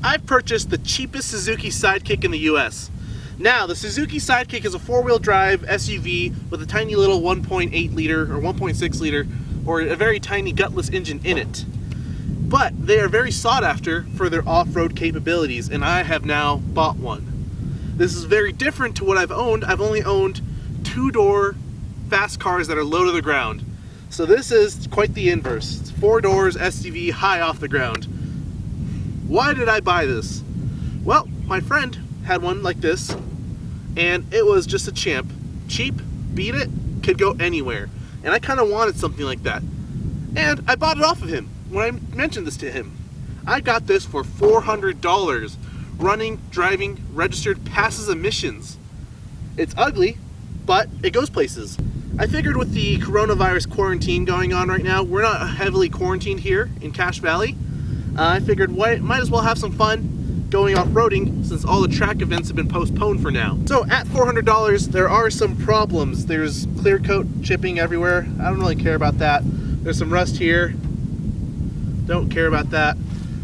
I've purchased the cheapest Suzuki Sidekick in the US. Now, the Suzuki Sidekick is a four-wheel drive SUV with a tiny little 1.8 liter or 1.6 liter or a very tiny gutless engine in it. But they are very sought after for their off-road capabilities, and I have now bought one. This is very different to what I've owned. I've only owned two-door fast cars that are low to the ground. So this is quite the inverse. It's four doors SUV high off the ground. Why did I buy this? Well, my friend had one like this, and it was just a champ. Cheap, beat it, could go anywhere. And I kind of wanted something like that. And I bought it off of him when I mentioned this to him. I got this for $400. Running, driving, registered, passes emissions. It's ugly, but it goes places. I figured with the coronavirus quarantine going on right now, we're not heavily quarantined here in Cache Valley. I figured might as well have some fun going off-roading since all the track events have been postponed for now. So at $400, there are some problems. There's clear coat chipping everywhere. I don't really care about that. There's some rust here. Don't care about that.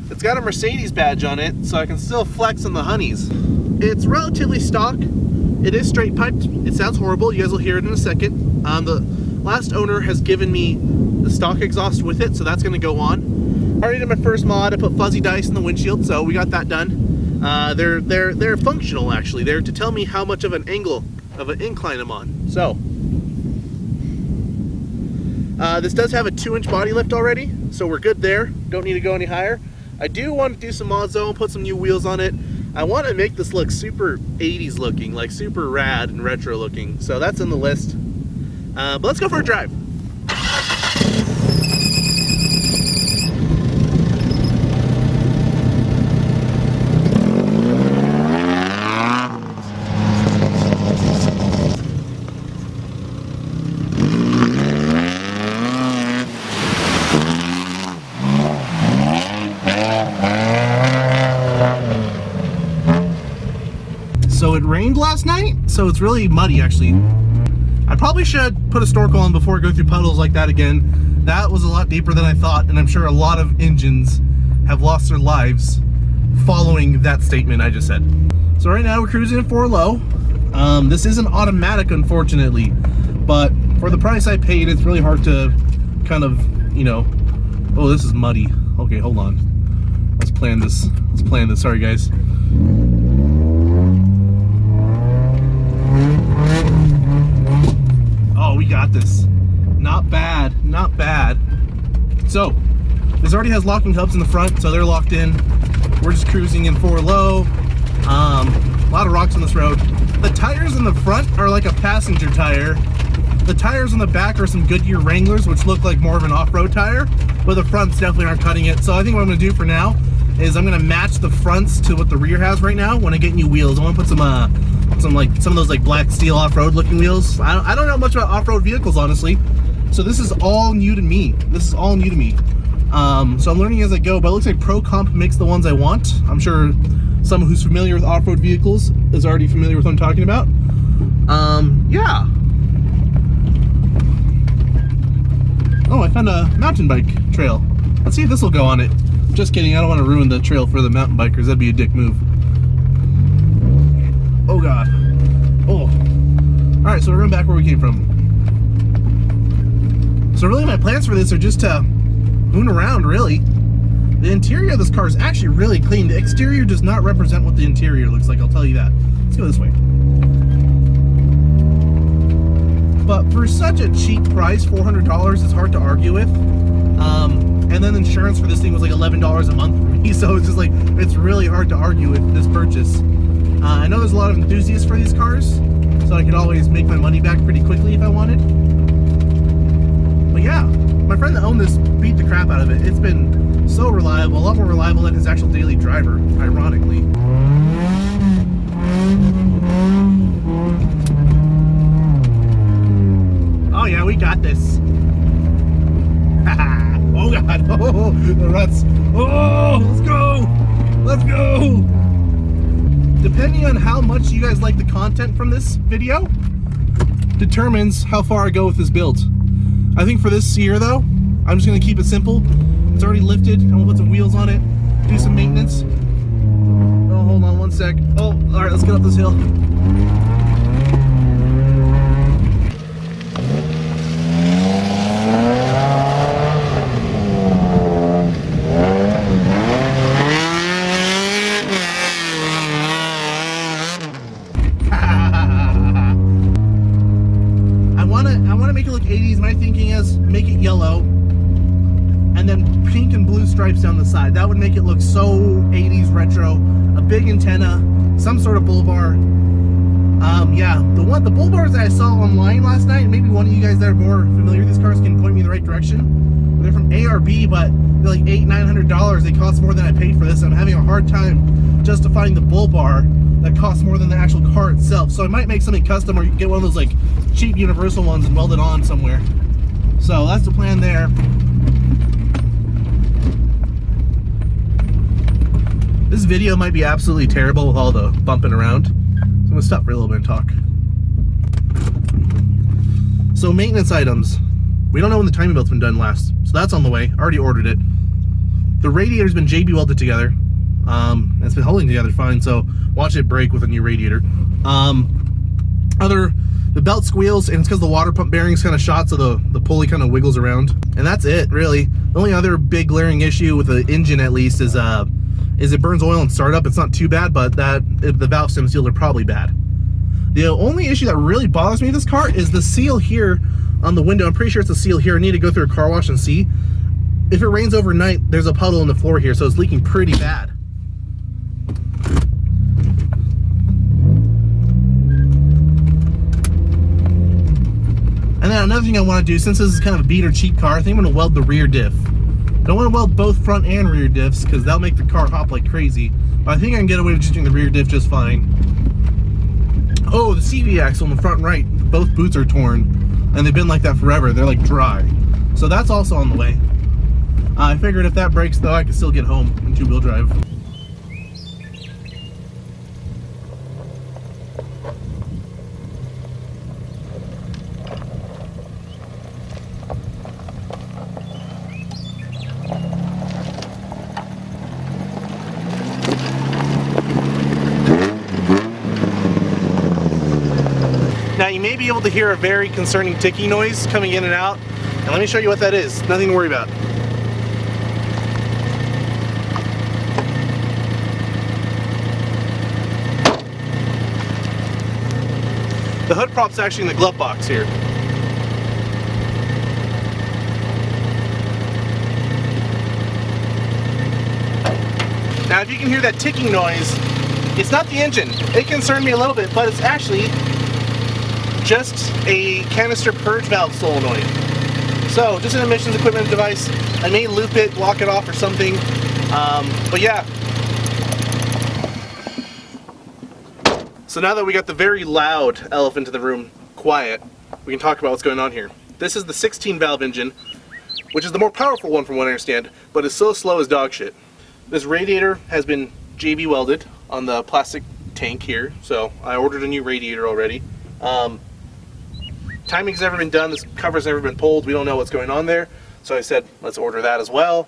It's got a Mercedes badge on it, so I can still flex on the honeys. It's relatively stock. It is straight piped. It sounds horrible. You guys will hear it in a second. The last owner has given me the stock exhaust with it, so that's going to go on. I already did my first mod. I put fuzzy dice in the windshield, so we got that done. They're functional actually. They're to tell me how much of an angle of an incline I'm on. So this does have a 2-inch body lift already, so we're good there. Don't need to go any higher. I do want to do some mods though, put some new wheels on it. I want to make this look super 80s looking, like super rad and retro looking. So that's in the list. But let's go for a drive. So it rained last night, so it's really muddy actually. I probably should put a snorkel on before I go through puddles like that again. That was a lot deeper than I thought, and I'm sure a lot of engines have lost their lives following that statement I just said. So right now we're cruising at 4 low. This isn't automatic, unfortunately, but for the price I paid, it's really hard to kind of, you know, oh, this is muddy. Okay, hold on. Let's plan this. Sorry, guys. Oh, we got this. Not bad, not bad. So, this already has locking hubs in the front, so they're locked in. We're just cruising in 4 low. A lot of rocks on this road. The tires in the front are like a passenger tire. The tires on the back are some Goodyear Wranglers, which look like more of an off-road tire, but the fronts definitely aren't cutting it. So I think what I'm gonna do for now is I'm gonna match the fronts to what the rear has right now when I get new wheels. I wanna put some of those like black steel off-road looking wheels. I don't know much about off-road vehicles, honestly. So this is all new to me. So I'm learning as I go, but it looks like Pro Comp makes the ones I want. I'm sure someone who's familiar with off-road vehicles is already familiar with what I'm talking about. Yeah. Oh, I found a mountain bike trail. Let's see if this will go on it. Just kidding, I don't want to ruin the trail for the mountain bikers. That'd be a dick move. Oh God. Oh. Alright, so we're going back where we came from. So really my plans for this are just to moon around, really. The interior of this car is actually really clean. The exterior does not represent what the interior looks like, I'll tell you that. Let's go this way. But for such a cheap price, $400, is hard to argue with. And then insurance for this thing was like $11 a month for me, so it's just like, it's really hard to argue with this purchase. I know there's a lot of enthusiasts for these cars, so I could always make my money back pretty quickly if I wanted. But yeah, my friend that owned this beat the crap out of it. It's been so reliable, a lot more reliable than his actual daily driver, ironically. Oh yeah, we got this. Oh God, oh, the ruts. Oh, let's go. Let's go. Depending on how much you guys like the content from this video, determines how far I go with this build. I think for this year though, I'm just gonna keep it simple. It's already lifted. I'm gonna put some wheels on it, do some maintenance, hold on one sec. Oh, all right, let's get up this hill. I want to make it look 80s. My thinking is make it yellow and then pink and blue stripes down the side. That would make it look so 80s retro. A big antenna, some sort of bull bar. Yeah, the bull bars that I saw online last night, maybe one of you guys that are more familiar with these cars can point me in the right direction. They're from ARB, but they're like $800-900. They cost more than I paid for this. I'm having a hard time justifying the bull bar that costs more than the actual car itself. So I might make something custom, or you can get one of those like cheap universal ones and weld it on somewhere. So that's the plan there. This video might be absolutely terrible with all the bumping around. So I'm gonna stop for a little bit and talk. So maintenance items. We don't know when the timing belt's been done last. So that's on the way. Already ordered it. The radiator's been JB welded together. And it's been holding together fine, so watch it break with a new radiator. The belt squeals, and it's because the water pump bearing's kind of shot, so the pulley kind of wiggles around. And that's it, really. The only other big glaring issue with the engine, at least, is it burns oil in startup. It's not too bad, but the valve stem seals are probably bad. The only issue that really bothers me with this car is the seal here on the window. I'm pretty sure it's a seal here. I need to go through a car wash and see. If it rains overnight, there's a puddle in the floor here, so it's leaking pretty bad. And then another thing I want to do, since this is kind of a beater cheap car, I think I'm going to weld the rear diff. Don't want to weld both front and rear diffs because that'll make the car hop like crazy. But I think I can get away with just doing the rear diff just fine. Oh, the CV axle in the front right, both boots are torn. And they've been like that forever. They're like dry. So that's also on the way. I figured if that breaks though, I could still get home in two-wheel drive. Now you may be able to hear a very concerning ticking noise coming in and out, and let me show you what that is. Nothing to worry about. The hood prop's actually in the glove box here. Now if you can hear that ticking noise, it's not the engine. It concerned me a little bit, but it's actually just a canister purge valve solenoid. So, just an emissions equipment device. I may loop it, block it off or something. But yeah. So now that we got the very loud elephant in the room quiet, we can talk about what's going on here. This is the 16 valve engine, which is the more powerful one from what I understand, but it's so slow as dog shit. This radiator has been JB welded on the plastic tank here, so I ordered a new radiator already. Timing's never been done, this cover's never been pulled, we don't know what's going on there, so I said let's order that as well.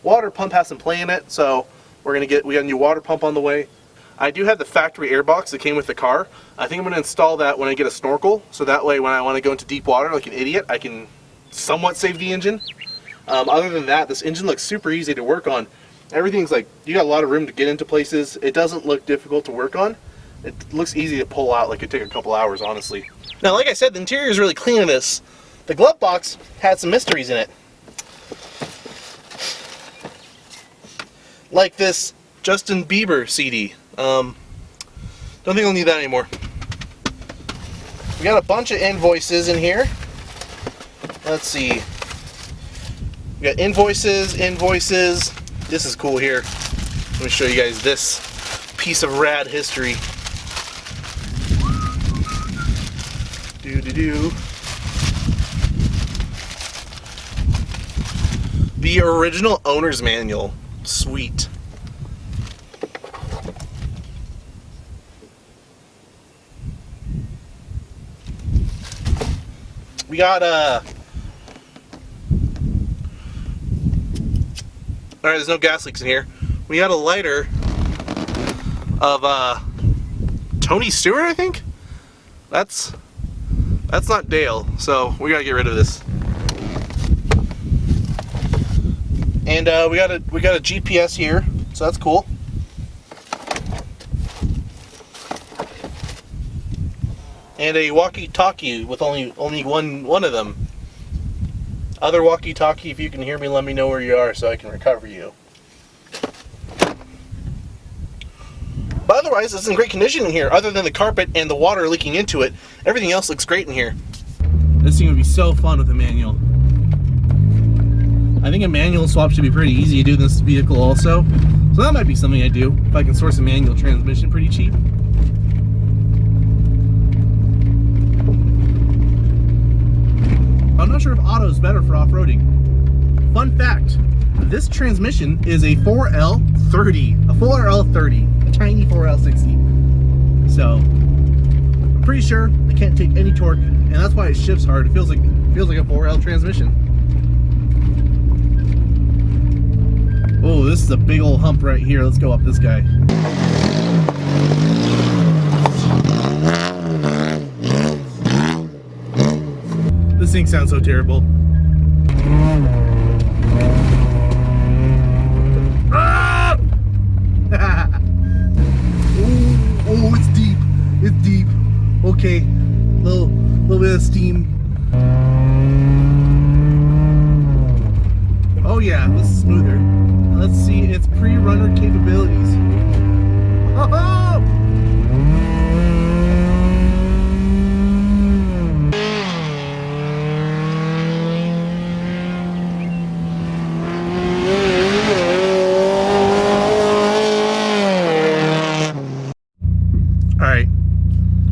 Water pump has some play in it, so we got a new water pump on the way. I do have the factory air box that came with the car. I think I'm going to install that when I get a snorkel, so that way when I want to go into deep water like an idiot, I can somewhat save the engine. Other than that, this engine looks super easy to work on. Everything's like, you got a lot of room to get into places. It doesn't look difficult to work on. It looks easy to pull out, like it'd take a couple hours, honestly. Now, like I said, the interior is really clean in this. The glove box had some mysteries in it. Like this Justin Bieber CD. Don't think I'll need that anymore. We got a bunch of invoices in here. Let's see. We got invoices. This is cool here. Let me show you guys this piece of rad history. The original owner's manual. Sweet. We got alright, there's no gas leaks in here. We got a lighter of Tony Stewart, I think. That's not Dale, so we gotta get rid of this. And we got a GPS here, so that's cool. And a walkie-talkie with only one of them. Other walkie-talkie, if you can hear me, let me know where you are so I can recover you. But otherwise, it's in great condition in here, other than the carpet and the water leaking into it. Everything else looks great in here. This thing would be so fun with a manual. I think a manual swap should be pretty easy to do in this vehicle also. So that might be something I do, if I can source a manual transmission pretty cheap. I'm not sure if auto is better for off-roading. Fun fact, this transmission is a 4L30, a 4L30, a tiny 4L60. So, I'm pretty sure they can't take any torque, and that's why it shifts hard. It feels like a 4L transmission. Oh, this is a big old hump right here. Let's go up this guy. This thing sounds so terrible. Ah! Oh, it's deep. It's deep. Okay, little bit of steam. Oh yeah, this is smoother. Let's see its pre-runner capabilities. Oh! Alright,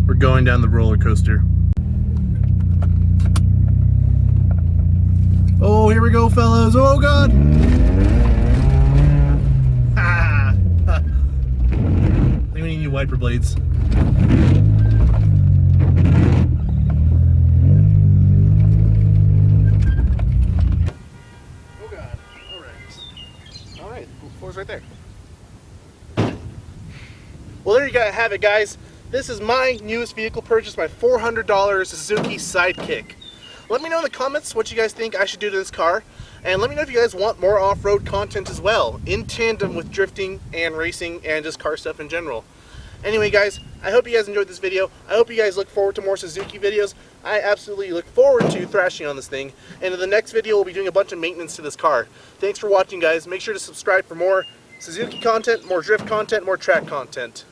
we're going down the roller coaster. Oh, here we go, fellas. Oh, God. Ah. I think we need new wiper blades. Oh, God. All right. All right. The floor's right there. Well, there you have it, guys. This is my newest vehicle purchase, my $400 Suzuki Sidekick. Let me know in the comments what you guys think I should do to this car, and let me know if you guys want more off-road content as well, in tandem with drifting and racing and just car stuff in general. Anyway, guys, I hope you guys enjoyed this video. I hope you guys look forward to more Suzuki videos. I absolutely look forward to thrashing on this thing, and in the next video we'll be doing a bunch of maintenance to this car. Thanks for watching, guys. Make sure to subscribe for more Suzuki content, more drift content, more track content.